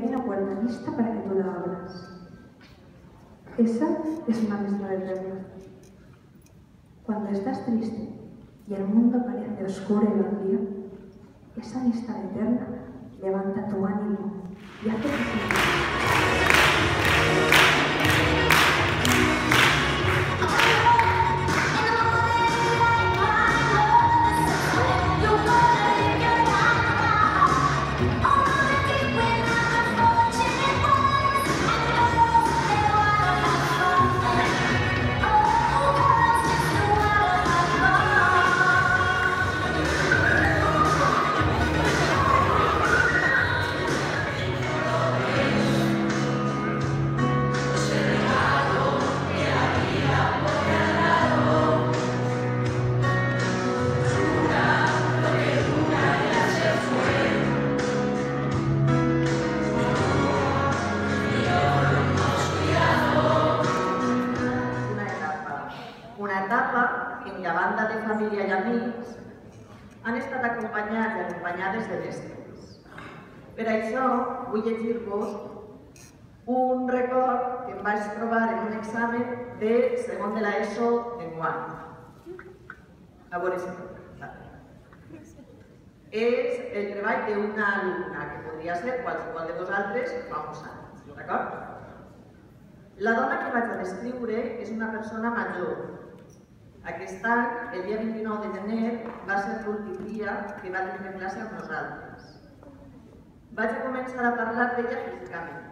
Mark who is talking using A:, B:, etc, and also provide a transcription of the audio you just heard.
A: que hay una puerta lista para que tú la abras. Esa es una amistad eterna. Cuando estás triste y el mundo parece oscuro y vacío, esa amistad eterna levanta tu ánimo y hace que
B: una etapa en què a banda de família i amics han estat acompanyats i acompanyades de mestres. Per això vull llegir-vos un record que em vaig trobar en un examen de segon de l'ESO d'enguany. A veure si és el treball d'una alumna, que podria ser qualsevol de vosaltres fa uns anys, d'acord? La dona que vaig a descriure és una persona major. Aquest any, el dia 29 de gener, va ser l'últim dia que va tenir classe amb nosaltres. Vaig a començar a parlar d'ella físicament.